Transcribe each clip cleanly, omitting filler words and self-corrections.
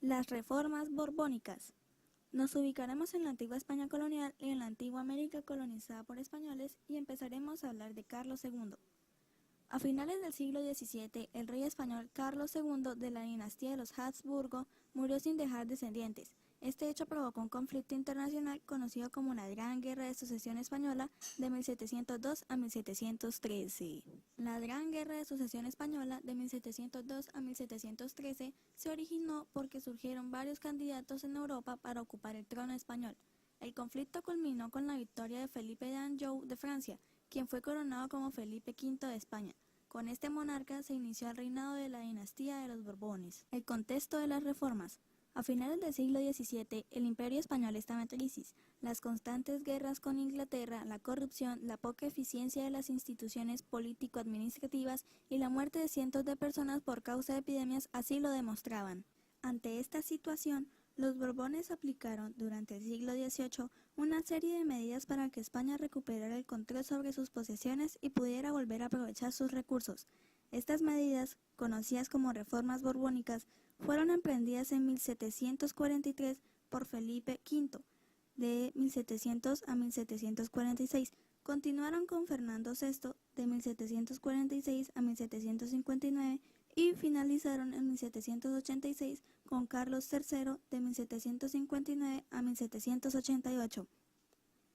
Las reformas borbónicas. Nos ubicaremos en la antigua España colonial y en la antigua América colonizada por españoles y empezaremos a hablar de Carlos II. A finales del siglo XVII, el rey español Carlos II de la dinastía de los Habsburgo murió sin dejar descendientes. Este hecho provocó un conflicto internacional conocido como la Gran Guerra de Sucesión Española de 1702 a 1713. La Gran Guerra de Sucesión Española de 1702 a 1713 se originó porque surgieron varios candidatos en Europa para ocupar el trono español. El conflicto culminó con la victoria de Felipe de Anjou de Francia, quien fue coronado como Felipe V de España. Con este monarca se inició el reinado de la dinastía de los Borbones. El contexto de las reformas. A finales del siglo XVII, el imperio español estaba en crisis. Las constantes guerras con Inglaterra, la corrupción, la poca eficiencia de las instituciones político-administrativas y la muerte de cientos de personas por causa de epidemias así lo demostraban. Ante esta situación, los Borbones aplicaron durante el siglo XVIII una serie de medidas para que España recuperara el control sobre sus posesiones y pudiera volver a aprovechar sus recursos. Estas medidas, conocidas como reformas borbónicas, fueron emprendidas en 1743 por Felipe V, de 1700 a 1746. Continuaron con Fernando VI, de 1746 a 1759, y finalizaron en 1786 con Carlos III, de 1759 a 1788.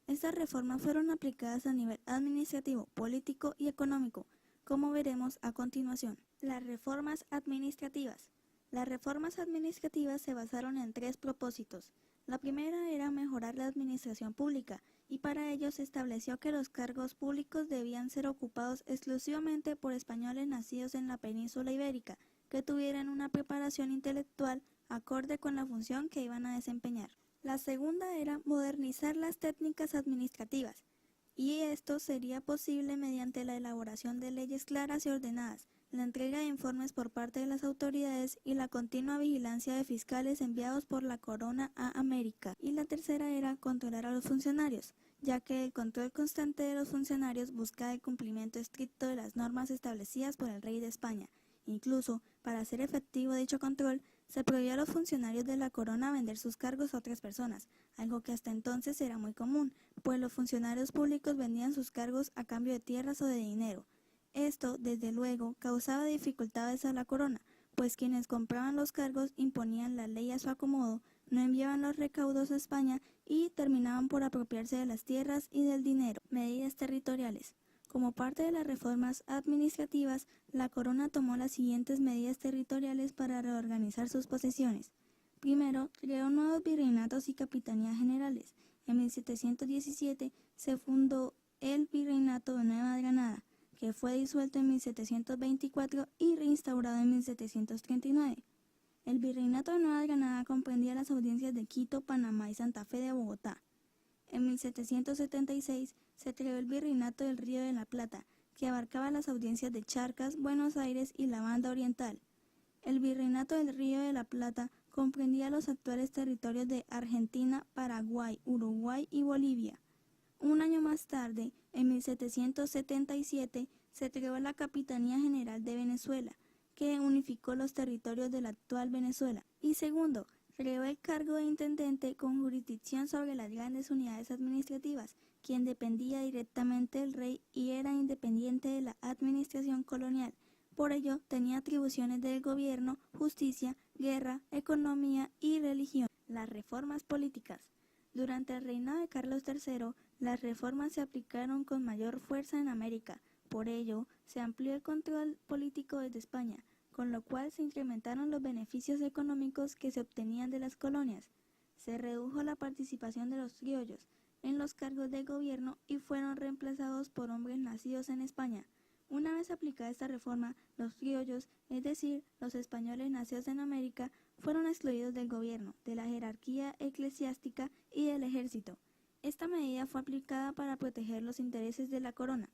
Estas reformas fueron aplicadas a nivel administrativo, político y económico, como veremos a continuación. Las reformas administrativas. Las reformas administrativas se basaron en tres propósitos. La primera era mejorar la administración pública, y para ello se estableció que los cargos públicos debían ser ocupados exclusivamente por españoles nacidos en la península ibérica, que tuvieran una preparación intelectual acorde con la función que iban a desempeñar. La segunda era modernizar las técnicas administrativas, y esto sería posible mediante la elaboración de leyes claras y ordenadas, la entrega de informes por parte de las autoridades y la continua vigilancia de fiscales enviados por la corona a América. Y la tercera era controlar a los funcionarios, ya que el control constante de los funcionarios buscaba el cumplimiento estricto de las normas establecidas por el rey de España. Incluso, para hacer efectivo dicho control, se prohibió a los funcionarios de la corona vender sus cargos a otras personas, algo que hasta entonces era muy común, pues los funcionarios públicos vendían sus cargos a cambio de tierras o de dinero. Esto, desde luego, causaba dificultades a la corona, pues quienes compraban los cargos imponían la ley a su acomodo, no enviaban los recaudos a España y terminaban por apropiarse de las tierras y del dinero. Medidas territoriales. Como parte de las reformas administrativas, la corona tomó las siguientes medidas territoriales para reorganizar sus posesiones. Primero, creó nuevos virreinatos y capitanías generales. En 1717 se fundó el Virreinato de Nueva Granada, que fue disuelto en 1724 y reinstaurado en 1739. El Virreinato de Nueva Granada comprendía las audiencias de Quito, Panamá y Santa Fe de Bogotá. En 1776 se creó el Virreinato del Río de la Plata, que abarcaba las audiencias de Charcas, Buenos Aires y la Banda Oriental. El Virreinato del Río de la Plata comprendía los actuales territorios de Argentina, Paraguay, Uruguay y Bolivia. Un año más tarde, en 1777, se creó la Capitanía General de Venezuela, que unificó los territorios de la actual Venezuela. Y segundo, creó el cargo de intendente con jurisdicción sobre las grandes unidades administrativas, quien dependía directamente del rey y era independiente de la administración colonial. Por ello, tenía atribuciones del gobierno, justicia, guerra, economía y religión. Las reformas políticas. Durante el reinado de Carlos III, las reformas se aplicaron con mayor fuerza en América. Por ello, se amplió el control político desde España, con lo cual se incrementaron los beneficios económicos que se obtenían de las colonias. Se redujo la participación de los criollos en los cargos de gobierno y fueron reemplazados por hombres nacidos en España. Una vez aplicada esta reforma, los criollos, es decir, los españoles nacidos en América, fueron excluidos del gobierno, de la jerarquía eclesiástica y del ejército. Esta medida fue aplicada para proteger los intereses de la corona.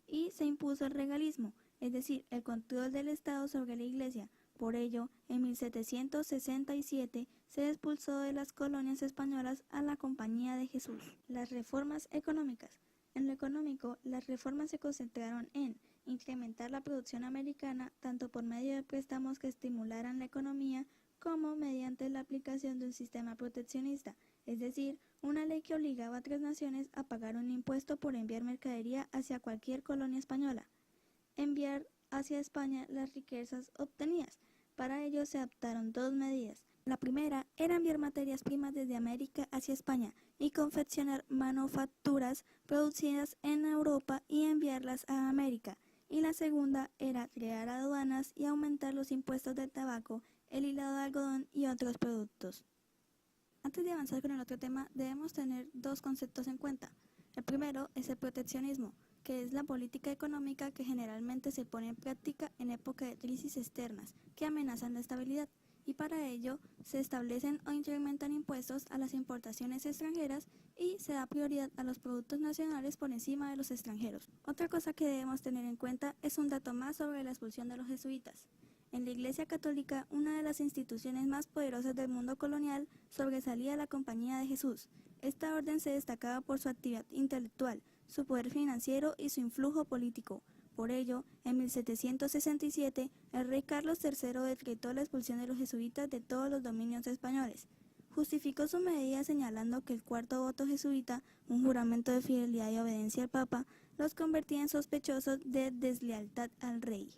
Y se impuso el regalismo, es decir, el control del Estado sobre la Iglesia. Por ello, en 1767 se expulsó de las colonias españolas a la Compañía de Jesús. Las reformas económicas. En lo económico, las reformas se concentraron en incrementar la producción americana tanto por medio de préstamos que estimularan la economía como mediante la aplicación de un sistema proteccionista, es decir, una ley que obligaba a otras naciones a pagar un impuesto por enviar mercadería hacia cualquier colonia española. Enviar hacia España las riquezas obtenidas. Para ello se adoptaron dos medidas. La primera era enviar materias primas desde América hacia España y confeccionar manufacturas producidas en Europa y enviarlas a América. Y la segunda era crear aduanas y aumentar los impuestos del tabaco, el hilado de algodón y otros productos. Antes de avanzar con el otro tema, debemos tener dos conceptos en cuenta. El primero es el proteccionismo, que es la política económica que generalmente se pone en práctica en época de crisis externas que amenazan la estabilidad, y para ello se establecen o incrementan impuestos a las importaciones extranjeras y se da prioridad a los productos nacionales por encima de los extranjeros. Otra cosa que debemos tener en cuenta es un dato más sobre la expulsión de los jesuitas. En la Iglesia Católica, una de las instituciones más poderosas del mundo colonial, sobresalía la Compañía de Jesús. Esta orden se destacaba por su actividad intelectual, su poder financiero y su influjo político. Por ello, en 1767, el rey Carlos III decretó la expulsión de los jesuitas de todos los dominios españoles. Justificó su medida señalando que el cuarto voto jesuita, un juramento de fidelidad y obediencia al Papa, los convertía en sospechosos de deslealtad al rey.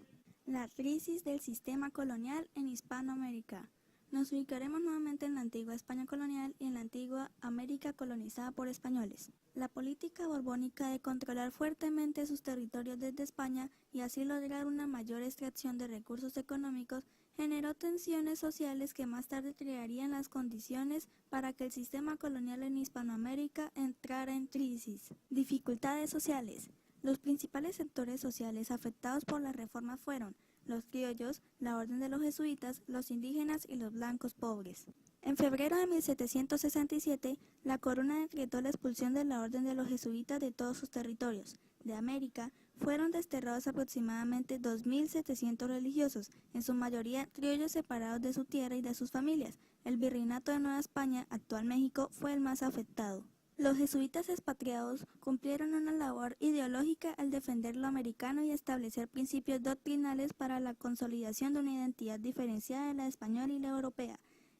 La crisis del sistema colonial en Hispanoamérica. Nos ubicaremos nuevamente en la antigua España colonial y en la antigua América colonizada por españoles. La política borbónica de controlar fuertemente sus territorios desde España y así lograr una mayor extracción de recursos económicos generó tensiones sociales que más tarde crearían las condiciones para que el sistema colonial en Hispanoamérica entrara en crisis. Dificultades sociales. Los principales sectores sociales afectados por las reformas fueron los criollos, la orden de los jesuitas, los indígenas y los blancos pobres. En febrero de 1767, la corona decretó la expulsión de la orden de los jesuitas de todos sus territorios. De América, fueron desterrados aproximadamente 2.700 religiosos, en su mayoría criollos separados de su tierra y de sus familias. El virreinato de Nueva España, actual México, fue el más afectado. Los jesuitas expatriados cumplieron una labor ideológica al defender lo americano y establecer principios doctrinales para la consolidación de una identidad diferenciada de la española y la europea.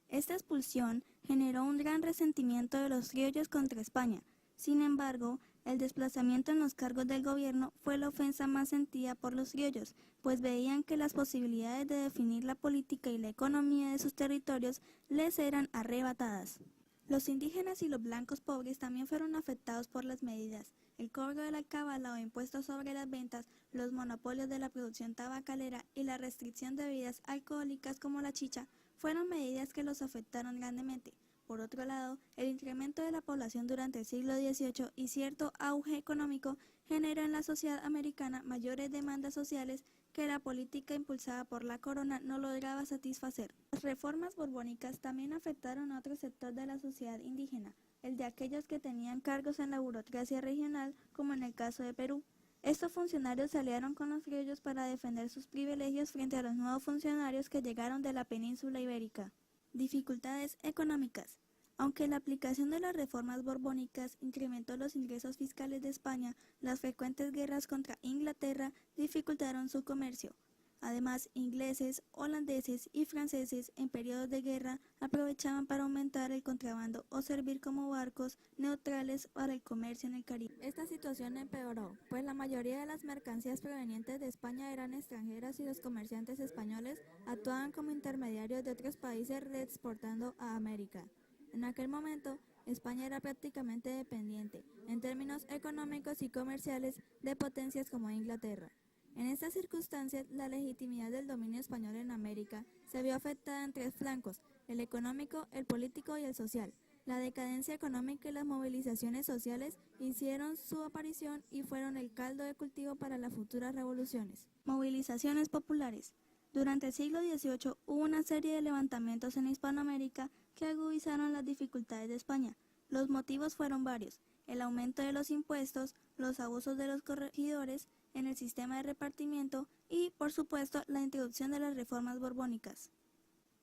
Esta expulsión generó un gran resentimiento de los criollos contra España. Sin embargo, el desplazamiento en los cargos del gobierno fue la ofensa más sentida por los criollos, pues veían que las posibilidades de definir la política y la economía de sus territorios les eran arrebatadas. Los indígenas y los blancos pobres también fueron afectados por las medidas. El cobro de la alcabala o impuestos sobre las ventas, los monopolios de la producción tabacalera y la restricción de bebidas alcohólicas como la chicha fueron medidas que los afectaron grandemente. Por otro lado, el incremento de la población durante el siglo XVIII y cierto auge económico generó en la sociedad americana mayores demandas sociales que la política impulsada por la corona no lograba satisfacer. Las reformas borbónicas también afectaron a otro sector de la sociedad indígena, el de aquellos que tenían cargos en la burocracia regional, como en el caso de Perú. Estos funcionarios se aliaron con los criollos para defender sus privilegios frente a los nuevos funcionarios que llegaron de la península ibérica. Dificultades económicas. Aunque la aplicación de las reformas borbónicas incrementó los ingresos fiscales de España, las frecuentes guerras contra Inglaterra dificultaron su comercio. Además, ingleses, holandeses y franceses en periodos de guerra aprovechaban para aumentar el contrabando o servir como barcos neutrales para el comercio en el Caribe. Esta situación empeoró, pues la mayoría de las mercancías provenientes de España eran extranjeras y los comerciantes españoles actuaban como intermediarios de otros países reexportando a América. En aquel momento, España era prácticamente dependiente, en términos económicos y comerciales, de potencias como Inglaterra. En estas circunstancias, la legitimidad del dominio español en América se vio afectada en tres flancos: el económico, el político y el social. La decadencia económica y las movilizaciones sociales hicieron su aparición y fueron el caldo de cultivo para las futuras revoluciones. Movilizaciones populares. Durante el siglo XVIII hubo una serie de levantamientos en Hispanoamérica que agudizaron las dificultades de España. Los motivos fueron varios: el aumento de los impuestos, los abusos de los corregidores en el sistema de repartimiento y, por supuesto, la introducción de las reformas borbónicas.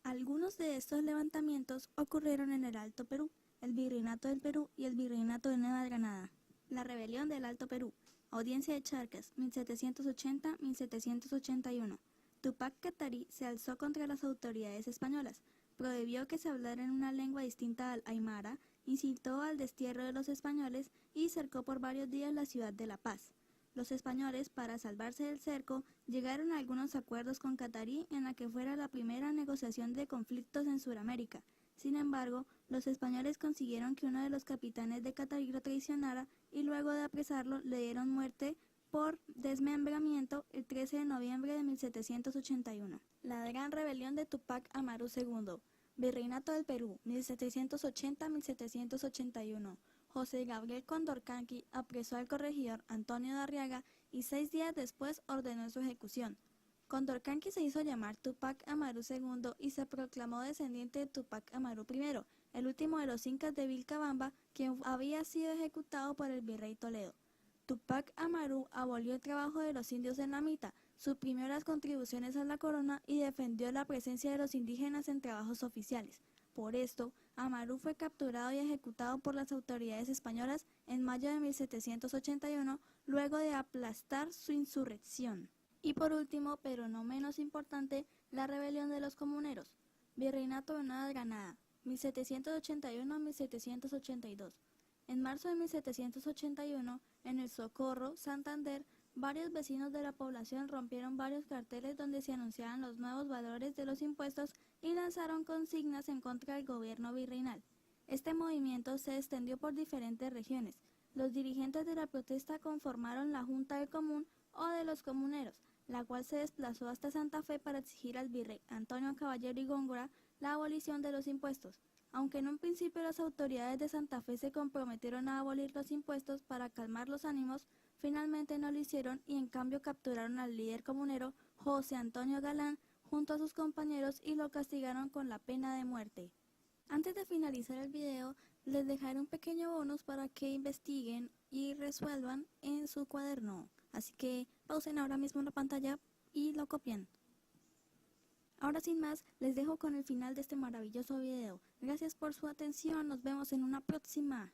Algunos de estos levantamientos ocurrieron en el Alto Perú, el Virreinato del Perú y el Virreinato de Nueva Granada. La rebelión del Alto Perú. Audiencia de Charcas, 1780-1781. Tupac Katari se alzó contra las autoridades españolas, prohibió que se hablara en una lengua distinta al aymara, incitó al destierro de los españoles y cercó por varios días la ciudad de La Paz. Los españoles, para salvarse del cerco, llegaron a algunos acuerdos con Catarí en la que fuera la primera negociación de conflictos en Sudamérica. Sin embargo, los españoles consiguieron que uno de los capitanes de Catarí lo traicionara y luego de apresarlo le dieron muerte por desmembramiento el 13 de noviembre de 1781. La Gran Rebelión de Tupac Amaru II. Virreinato del Perú, 1780-1781. José Gabriel Condorcanqui apresó al corregidor Antonio de Arriaga y 6 días después ordenó su ejecución. Condorcanqui se hizo llamar Tupac Amaru II y se proclamó descendiente de Tupac Amaru I, el último de los incas de Vilcabamba, quien había sido ejecutado por el virrey Toledo. Tupac Amaru abolió el trabajo de los indios en la Mita, suprimió las contribuciones a la corona y defendió la presencia de los indígenas en trabajos oficiales. Por esto, Amaru fue capturado y ejecutado por las autoridades españolas en mayo de 1781, luego de aplastar su insurrección. Y por último, pero no menos importante, la rebelión de los comuneros. Virreinato de Nueva Granada, 1781-1782. En marzo de 1781, en El Socorro, Santander, varios vecinos de la población rompieron varios carteles donde se anunciaban los nuevos valores de los impuestos y lanzaron consignas en contra del gobierno virreinal. Este movimiento se extendió por diferentes regiones. Los dirigentes de la protesta conformaron la Junta del Común o de los Comuneros, la cual se desplazó hasta Santa Fe para exigir al virrey Antonio Caballero y Góngora la abolición de los impuestos. Aunque en un principio las autoridades de Santa Fe se comprometieron a abolir los impuestos para calmar los ánimos, finalmente no lo hicieron y en cambio capturaron al líder comunero José Antonio Galán junto a sus compañeros y lo castigaron con la pena de muerte. Antes de finalizar el video, les dejaré un pequeño bonus para que investiguen y resuelvan en su cuaderno. Así que pausen ahora mismo la pantalla y lo copien. Ahora sin más, les dejo con el final de este maravilloso video. Gracias por su atención, nos vemos en una próxima.